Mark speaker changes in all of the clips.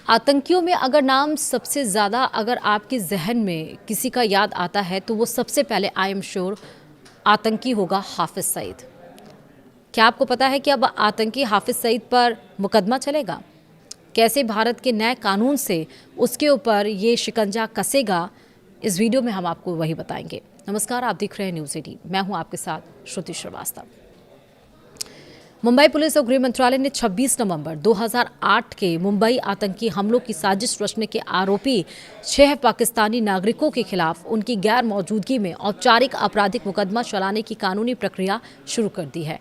Speaker 1: आतंकियों में अगर नाम सबसे ज़्यादा अगर आपके जहन में किसी का याद आता है तो वो सबसे पहले आई एम श्योर आतंकी होगा हाफिज़ सईद। क्या आपको पता है कि अब आतंकी हाफिज़ सईद पर मुकदमा चलेगा? कैसे भारत के नए कानून से उसके ऊपर ये शिकंजा कसेगा, इस वीडियो में हम आपको वही बताएंगे। नमस्कार, आप देख रहे हैं न्यूज़ 18। मैं हूं आपके साथ श्रुति श्रीवास्तव। मुंबई पुलिस और गृह मंत्रालय ने 26 नवंबर 2008 के मुंबई आतंकी हमलों की साजिश रचने के आरोपी 6 पाकिस्तानी नागरिकों के खिलाफ उनकी गैर मौजूदगी में औपचारिक आपराधिक मुकदमा चलाने की कानूनी प्रक्रिया शुरू कर दी है।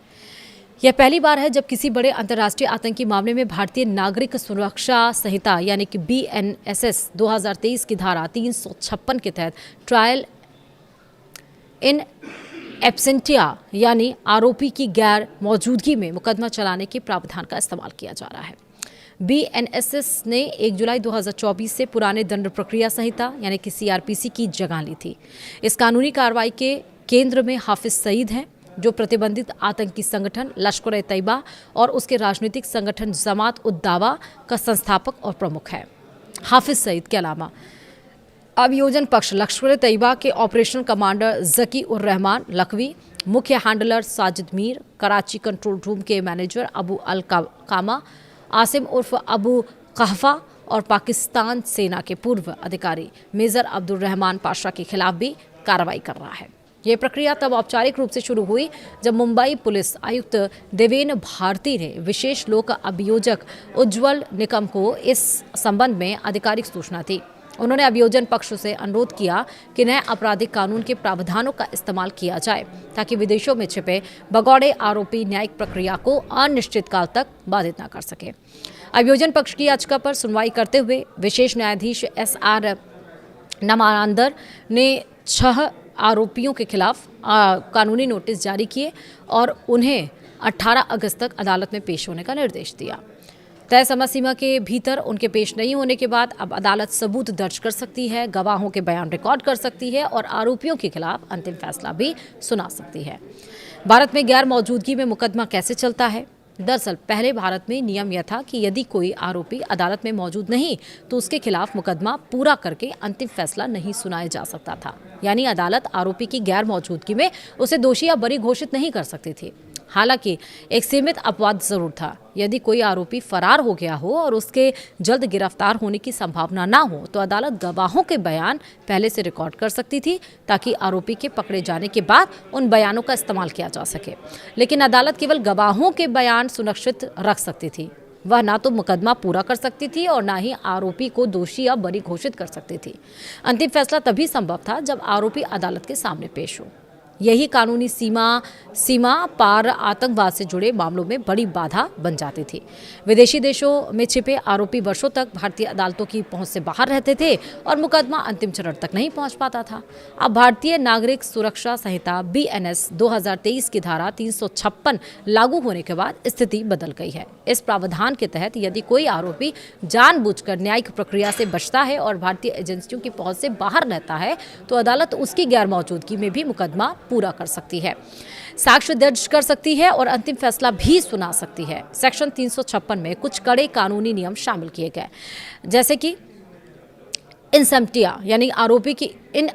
Speaker 1: यह पहली बार है जब किसी बड़े अंतर्राष्ट्रीय आतंकी मामले में भारतीय नागरिक सुरक्षा संहिता यानी कि BNSS 2023 की धारा 356 के तहत ट्रायल इन एब्सेंटिया यानी आरोपी की गैर मौजूदगी में मुकदमा चलाने के प्रावधान का इस्तेमाल किया जा रहा है। BNSS ने 1 जुलाई 2024 से पुराने दंड प्रक्रिया संहिता यानी कि CRPC की जगह ली थी। इस कानूनी कार्रवाई के केंद्र में हाफिज़ सईद हैं, जो प्रतिबंधित आतंकी संगठन लश्कर-ए-तैयबा और उसके राजनीतिक संगठन जमात-उद-दावा का संस्थापक और प्रमुख है। हाफिज़ सईद के अलावा अभियोजन पक्ष लश्कर-ए-तैयबा के ऑपरेशन कमांडर जकी उर रहमान लखवी, मुख्य handler Sajid Mir, Karachi control room के मैनेजर अबू अल कामा, आसिम उर्फ अबू कहफा और पाकिस्तान सेना के पूर्व अधिकारी मेजर अब्दुल रहमान पाशा के खिलाफ भी कार्रवाई कर रहा है। ये प्रक्रिया तब औपचारिक रूप से शुरू हुई जब मुंबई पुलिस आयुक्त देवेन भारती ने विशेष लोक अभियोजक उज्ज्वल निकम को इस संबंध में आधिकारिक सूचना दी। उन्होंने अभियोजन पक्ष से अनुरोध किया कि नए आपराधिक कानून के प्रावधानों का इस्तेमाल किया जाए ताकि विदेशों में छिपे भगौड़े आरोपी न्यायिक प्रक्रिया को अनिश्चित काल तक बाधित न कर सके। अभियोजन पक्ष की याचिका पर सुनवाई करते हुए विशेष न्यायाधीश SR नमानंदर ने 6 आरोपियों के खिलाफ कानूनी नोटिस जारी किए और उन्हें 18 अगस्त तक अदालत में पेश होने का निर्देश दिया। तय समय सीमा के भीतर उनके पेश नहीं होने के बाद अब अदालत सबूत दर्ज कर सकती है, गवाहों के बयान रिकॉर्ड कर सकती है और आरोपियों के खिलाफ अंतिम फैसला भी सुना सकती है। भारत में गैर मौजूदगी में मुकदमा कैसे चलता है? दरअसल पहले भारत में नियम यह था कि यदि कोई आरोपी अदालत में मौजूद नहीं तो उसके खिलाफ मुकदमा पूरा करके अंतिम फैसला नहीं सुनाया जा सकता था। यानी अदालत आरोपी की गैर मौजूदगी में उसे दोषी या बरी घोषित नहीं कर सकती थी। हालांकि एक सीमित अपवाद जरूर था। यदि कोई आरोपी फरार हो गया हो और उसके जल्द गिरफ्तार होने की संभावना ना हो तो अदालत गवाहों के बयान पहले से रिकॉर्ड कर सकती थी ताकि आरोपी के पकड़े जाने के बाद उन बयानों का इस्तेमाल किया जा सके। लेकिन अदालत केवल गवाहों के बयान सुरक्षित रख सकती थी। वह ना तो मुकदमा पूरा कर सकती थी और ना ही आरोपी को दोषी या बरी घोषित कर सकती थी। अंतिम फैसला तभी संभव था जब आरोपी अदालत के सामने पेश हो। यही कानूनी सीमा पार आतंकवाद से जुड़े मामलों में बड़ी बाधा बन जाती थी। विदेशी देशों में छिपे आरोपी वर्षों तक भारतीय अदालतों की पहुंच से बाहर रहते थे और मुकदमा अंतिम चरण तक नहीं पहुंच पाता था। अब भारतीय नागरिक सुरक्षा संहिता BNS 2023 की धारा 356 लागू होने के बाद स्थिति बदल गई है। इस प्रावधान के तहत यदि कोई आरोपी जानबूझकर न्यायिक प्रक्रिया से बचता है और भारतीय एजेंसियों की पहुंच से बाहर रहता है तो अदालत उसकी गैर मौजूदगी में भी मुकदमा पूरा कर सकती है, साक्ष्य दर्ज कर सकती है और अंतिम फैसला भी सुना सकती है। सेक्शन 356 में कुछ कड़े कानूनी नियम शामिल किए गए, जैसे कि इंसेम्प्टिया यानी आरोपी की इन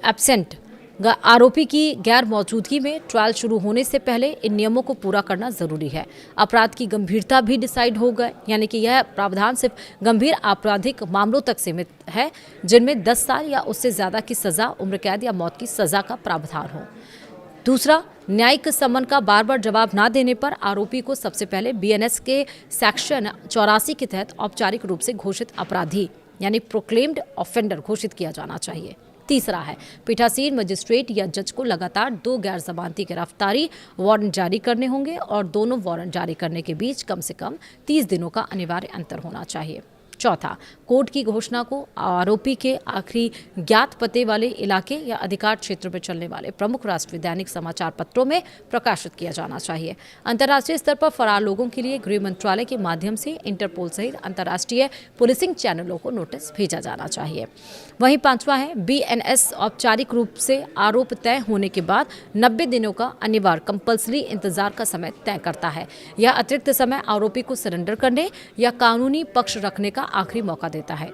Speaker 1: एब्सेंट आरोपी की गैर मौजूदगी में ट्रायल शुरू होने से पहले इन नियमों को पूरा करना जरूरी है। अपराध की गंभीरता भी डिसाइड हो गए, यानी कि यह प्रावधान सिर्फ गंभीर आपराधिक मामलों तक सीमित है जिनमें 10 साल या उससे ज्यादा की सजा, उम्र कैद या मौत की सजा का प्रावधान हो। दूसरा, न्यायिक समन का बार बार जवाब न देने पर आरोपी को सबसे पहले BNS के सेक्शन 84 के तहत औपचारिक रूप से घोषित अपराधी यानी प्रोक्लेम्ड ऑफेंडर घोषित किया जाना चाहिए। तीसरा है, पीठासीन मजिस्ट्रेट या जज को लगातार 2 गैर जमानती गिरफ्तारी वारंट जारी करने होंगे और दोनों वारंट जारी करने के बीच कम से कम 30 दिनों का अनिवार्य अंतर होना चाहिए। चौथा, कोर्ट की घोषणा को आरोपी के आखिरी ज्ञात पते वाले इलाके या अधिकार क्षेत्र में चलने वाले प्रमुख राष्ट्रीय दैनिक समाचार पत्रों में प्रकाशित किया जाना चाहिए। अंतर्राष्ट्रीय स्तर पर फरार लोगों के लिए गृह मंत्रालय के माध्यम से इंटरपोल सहित अंतर्राष्ट्रीय पुलिसिंग चैनलों को नोटिस भेजा जाना चाहिए। वहीं पांचवा है, बीएनएस औपचारिक रूप से आरोप तय होने के बाद 90 दिनों का अनिवार्य कंपल्सरी इंतजार का समय तय करता है। यह अतिरिक्त समय आरोपी को सरेंडर करने या कानूनी पक्ष रखने का आखिरी मौका देता है,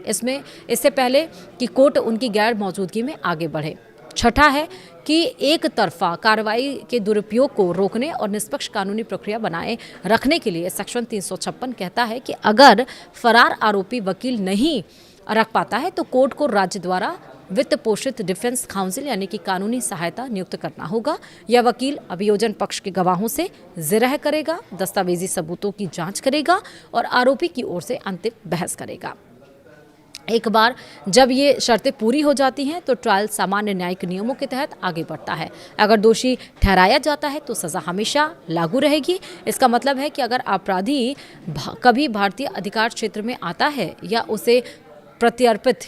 Speaker 1: इससे पहले कि कोर्ट उनकी गैर मौजूदगी में आगे बढ़े। छठा है कि एक तरफा कार्रवाई के दुरुपयोग को रोकने और निष्पक्ष कानूनी प्रक्रिया बनाए रखने के लिए सेक्शन 356 कहता है कि अगर फरार आरोपी वकील नहीं रख पाता है तो कोर्ट को राज्य द्वारा वित्त पोषित डिफेंस काउंसिल यानी कि कानूनी सहायता नियुक्त करना होगा। यह वकील अभियोजन पक्ष के गवाहों से जिरह करेगा, दस्तावेजी सबूतों की जांच करेगा और आरोपी की ओर से अंतिम बहस करेगा। एक बार जब ये शर्तें पूरी हो जाती हैं तो ट्रायल सामान्य न्यायिक नियमों के तहत आगे बढ़ता है। अगर दोषी ठहराया जाता है तो सज़ा हमेशा लागू रहेगी। इसका मतलब है कि अगर अपराधी कभी भारतीय अधिकार क्षेत्र में आता है या उसे प्रत्यर्पित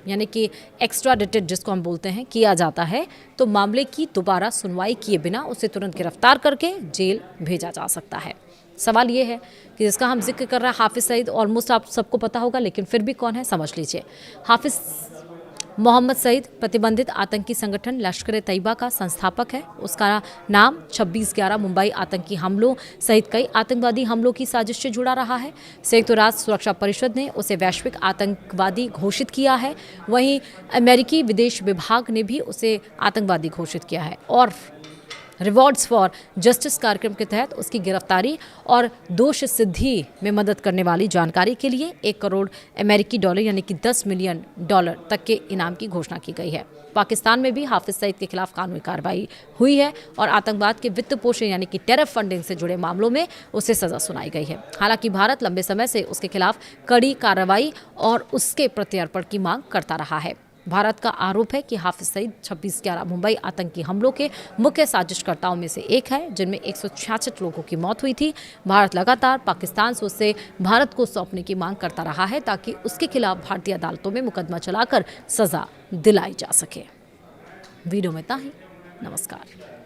Speaker 1: यानी कि एक्स्ट्राडिटेड जिसको हम बोलते हैं किया जाता है तो मामले की दोबारा सुनवाई किए बिना उसे तुरंत गिरफ्तार करके जेल भेजा जा सकता है। सवाल ये है कि जिसका हम जिक्र कर रहे हैं हाफिज़ सईद, ऑलमोस्ट आप सबको पता होगा, लेकिन फिर भी कौन है समझ लीजिए। हाफिज़ मोहम्मद सईद प्रतिबंधित आतंकी संगठन लश्कर-ए-तैयबा का संस्थापक है। उसका नाम 26/11 मुंबई आतंकी हमलों सहित कई आतंकवादी हमलों की साजिश से जुड़ा रहा है। संयुक्त राष्ट्र सुरक्षा परिषद ने उसे वैश्विक आतंकवादी घोषित किया है। वहीं अमेरिकी विदेश विभाग ने भी उसे आतंकवादी घोषित किया है और रिवॉर्ड्स फॉर जस्टिस कार्यक्रम के तहत उसकी गिरफ्तारी और दोष सिद्धि में मदद करने वाली जानकारी के लिए 1 करोड़ अमेरिकी डॉलर यानी कि $10 मिलियन तक के इनाम की घोषणा की गई है। पाकिस्तान में भी हाफिज़ सईद के खिलाफ कानूनी कार्रवाई हुई है और आतंकवाद के वित्त पोषण यानी कि टेरर फंडिंग से जुड़े मामलों में उसे सजा सुनाई गई है। हालांकि भारत लंबे समय से उसके खिलाफ कड़ी कार्रवाई और उसके प्रत्यर्पण की मांग करता रहा है। भारत का आरोप है कि हाफिज़ सईद 26/11 मुंबई आतंकी हमलों के मुख्य साजिशकर्ताओं में से एक है, जिनमें 166 लोगों की मौत हुई थी। भारत लगातार पाकिस्तान से उसे भारत को सौंपने की मांग करता रहा है ताकि उसके खिलाफ भारतीय अदालतों में मुकदमा चलाकर सजा दिलाई जा सके। वीडियो में इतना ही। नमस्कार।